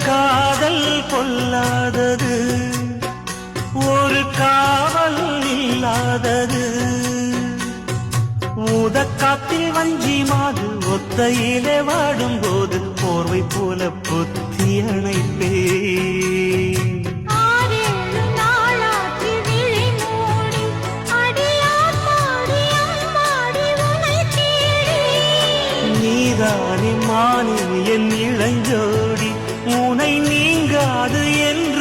காதல் பொல்லாதது, ஒரு காவல் இல்லாதது. ஊதக்காத்தில் வஞ்சி மாது ஒத்தையிலே வாடும்போது போர்வை போல பொத்தி அணைப்பே. நீதானே மானே என் இளஞ்சோடி, உனை நீங்காது என்று